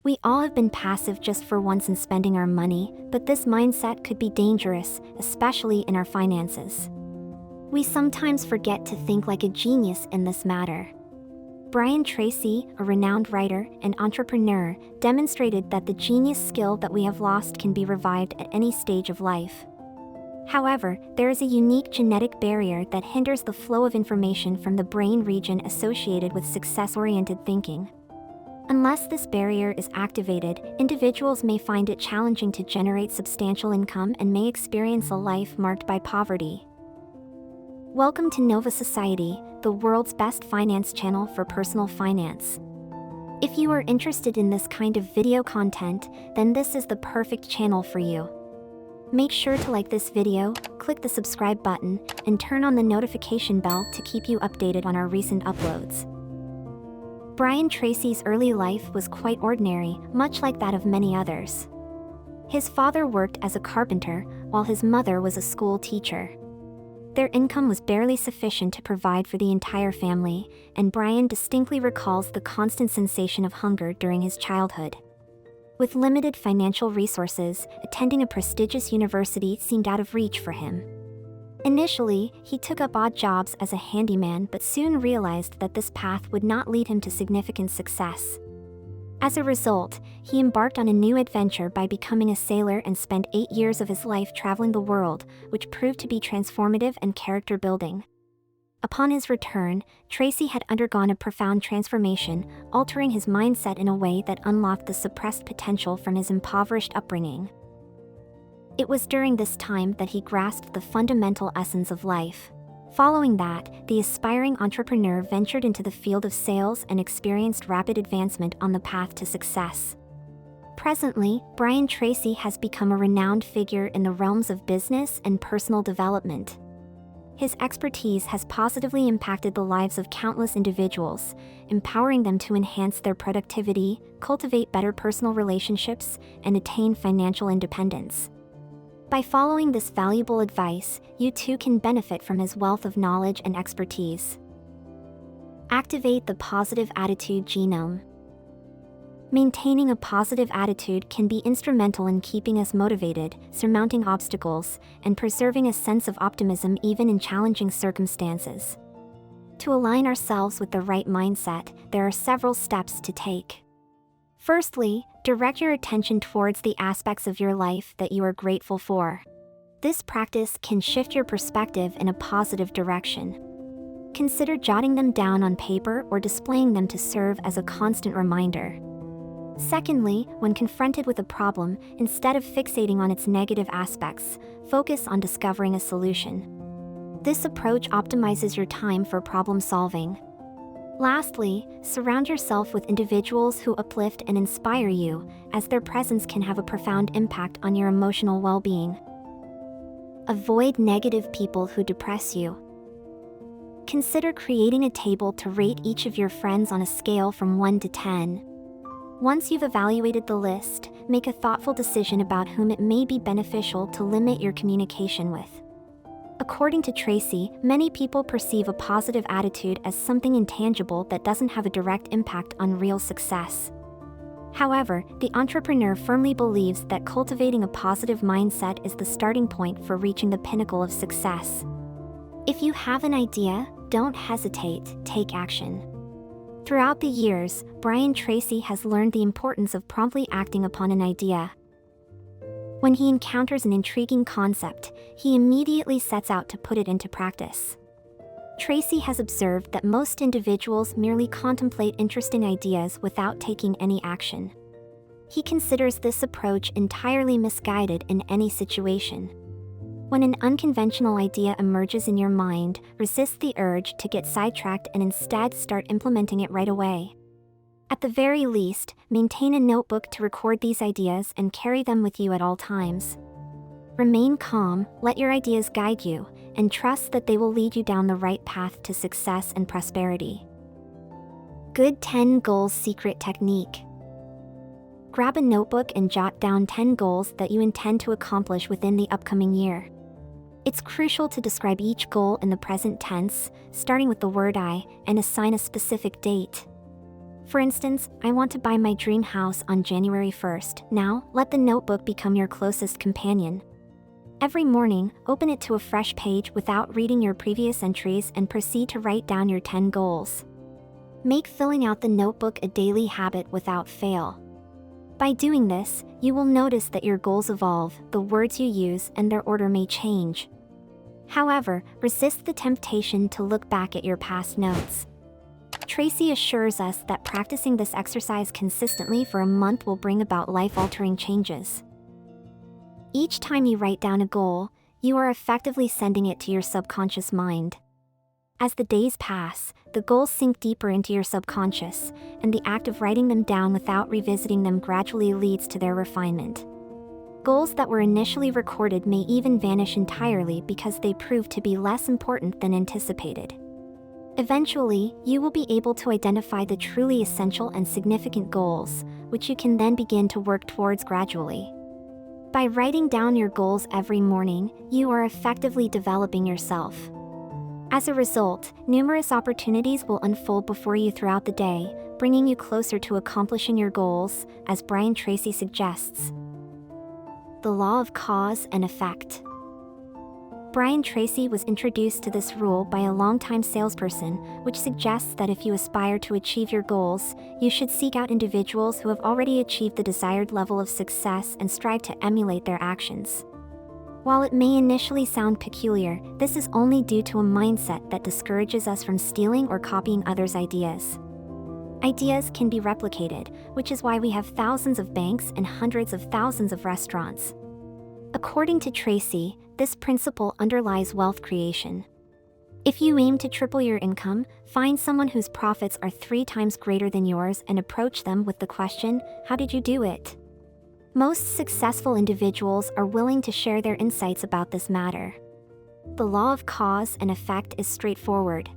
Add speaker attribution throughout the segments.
Speaker 1: We all have been passive just for once in spending our money, but this mindset could be dangerous, especially in our finances. We sometimes forget to think like a genius in this matter. Brian Tracy, a renowned writer and entrepreneur, demonstrated that the genius skill that we have lost can be revived at any stage of life. However, there is a unique genetic barrier that hinders the flow of information from the brain region associated with success-oriented thinking. Unless this barrier is activated, individuals may find it challenging to generate substantial income and may experience a life marked by poverty. Welcome to Nova Society, the world's best finance channel for personal finance. If you are interested in this kind of video content, then this is the perfect channel for you. Make sure to like this video, click the subscribe button, and turn on the notification bell to keep you updated on our recent uploads. Brian Tracy's early life was quite ordinary, much like that of many others. His father worked as a carpenter, while his mother was a school teacher. Their income was barely sufficient to provide for the entire family, and Brian distinctly recalls the constant sensation of hunger during his childhood. With limited financial resources, attending a prestigious university seemed out of reach for him. Initially, he took up odd jobs as a handyman but soon realized that this path would not lead him to significant success. As a result, he embarked on a new adventure by becoming a sailor and spent 8 years of his life traveling the world, which proved to be transformative and character-building. Upon his return, Tracy had undergone a profound transformation, altering his mindset in a way that unlocked the suppressed potential from his impoverished upbringing. It was during this time that he grasped the fundamental essence of life. Following that, the aspiring entrepreneur ventured into the field of sales and experienced rapid advancement on the path to success. Presently, Brian Tracy has become a renowned figure in the realms of business and personal development. His expertise has positively impacted the lives of countless individuals, empowering them to enhance their productivity, cultivate better personal relationships, and attain financial independence. By following this valuable advice, you too can benefit from his wealth of knowledge and expertise. Activate the positive attitude genome. Maintaining a positive attitude can be instrumental in keeping us motivated, surmounting obstacles, and preserving a sense of optimism even in challenging circumstances. To align ourselves with the right mindset, there are several steps to take. Firstly, direct your attention towards the aspects of your life that you are grateful for. This practice can shift your perspective in a positive direction. Consider jotting them down on paper or displaying them to serve as a constant reminder. Secondly, when confronted with a problem, instead of fixating on its negative aspects, focus on discovering a solution. This approach optimizes your time for problem solving. Lastly, surround yourself with individuals who uplift and inspire you, as their presence can have a profound impact on your emotional well-being. Avoid negative people who depress you. Consider creating a table to rate each of your friends on a scale from 1 to 10. Once you've evaluated the list, make a thoughtful decision about whom it may be beneficial to limit your communication with. According to Tracy, many people perceive a positive attitude as something intangible that doesn't have a direct impact on real success. However, the entrepreneur firmly believes that cultivating a positive mindset is the starting point for reaching the pinnacle of success. If you have an idea, don't hesitate, take action. Throughout the years, Brian Tracy has learned the importance of promptly acting upon an idea. When he encounters an intriguing concept, he immediately sets out to put it into practice. Tracy has observed that most individuals merely contemplate interesting ideas without taking any action. He considers this approach entirely misguided in any situation. When an unconventional idea emerges in your mind, resist the urge to get sidetracked and instead start implementing it right away. At the very least, maintain a notebook to record these ideas and carry them with you at all times. Remain calm, let your ideas guide you, and trust that they will lead you down the right path to success and prosperity. Good 10 Goals Secret Technique. Grab a notebook and jot down 10 goals that you intend to accomplish within the upcoming year. It's crucial to describe each goal in the present tense, starting with the word I, and assign a specific date. For instance, I want to buy my dream house on January 1st. Now, let the notebook become your closest companion. Every morning, open it to a fresh page without reading your previous entries and proceed to write down your 10 goals. Make filling out the notebook a daily habit without fail. By doing this, you will notice that your goals evolve, the words you use and their order may change. However, resist the temptation to look back at your past notes. Tracy assures us that practicing this exercise consistently for a month will bring about life-altering changes. Each time you write down a goal, you are effectively sending it to your subconscious mind. As the days pass, the goals sink deeper into your subconscious, and the act of writing them down without revisiting them gradually leads to their refinement. Goals that were initially recorded may even vanish entirely because they prove to be less important than anticipated. Eventually, you will be able to identify the truly essential and significant goals, which you can then begin to work towards gradually. By writing down your goals every morning, you are effectively developing yourself. As a result, numerous opportunities will unfold before you throughout the day, bringing you closer to accomplishing your goals, as Brian Tracy suggests. The law of cause and effect. Brian Tracy was introduced to this rule by a longtime salesperson, which suggests that if you aspire to achieve your goals, you should seek out individuals who have already achieved the desired level of success and strive to emulate their actions. While it may initially sound peculiar, this is only due to a mindset that discourages us from stealing or copying others' ideas. Ideas can be replicated, which is why we have thousands of banks and hundreds of thousands of restaurants. According to Tracy, this principle underlies wealth creation. If you aim to triple your income, find someone whose profits are 3 times greater than yours and approach them with the question, "How did you do it?" Most successful individuals are willing to share their insights about this matter. The law of cause and effect is straightforward.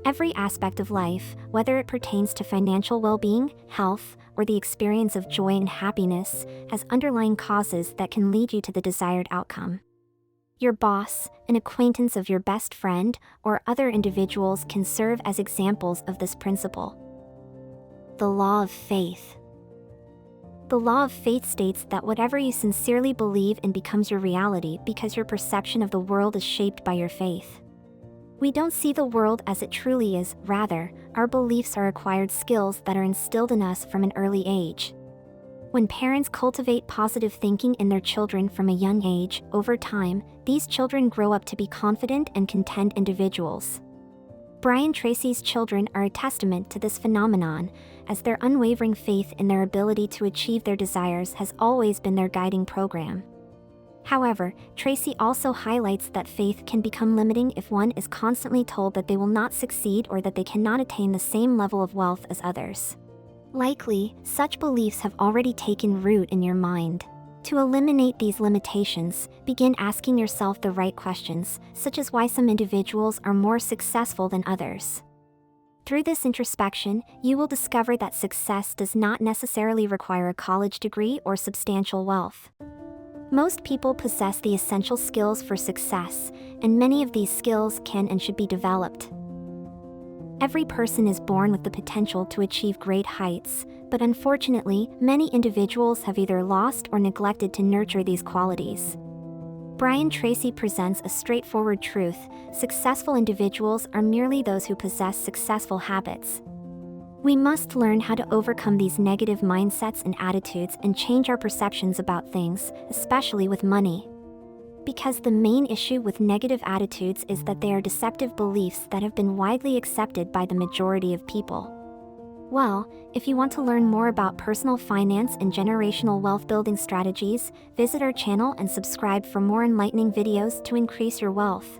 Speaker 1: Every aspect of life, whether it pertains to financial well-being, health, or the experience of joy and happiness, has underlying causes that can lead you to the desired outcome. Your boss, an acquaintance of your best friend, or other individuals can serve as examples of this principle. The law of faith. The law of faith states that whatever you sincerely believe in becomes your reality because your perception of the world is shaped by your faith. We don't see the world as it truly is, rather, our beliefs are acquired skills that are instilled in us from an early age. When parents cultivate positive thinking in their children from a young age, over time, these children grow up to be confident and content individuals. Brian Tracy's children are a testament to this phenomenon, as their unwavering faith in their ability to achieve their desires has always been their guiding program. However, Tracy also highlights that faith can become limiting if one is constantly told that they will not succeed or that they cannot attain the same level of wealth as others. Likely, such beliefs have already taken root in your mind. To eliminate these limitations, begin asking yourself the right questions, such as why some individuals are more successful than others. Through this introspection, you will discover that success does not necessarily require a college degree or substantial wealth. Most people possess the essential skills for success, and many of these skills can and should be developed. Every person is born with the potential to achieve great heights, but unfortunately, many individuals have either lost or neglected to nurture these qualities. Brian Tracy presents a straightforward truth: successful individuals are merely those who possess successful habits. We must learn how to overcome these negative mindsets and attitudes and change our perceptions about things, especially with money. Because the main issue with negative attitudes is that they are deceptive beliefs that have been widely accepted by the majority of people. Well, if you want to learn more about personal finance and generational wealth building strategies, visit our channel and subscribe for more enlightening videos to increase your wealth.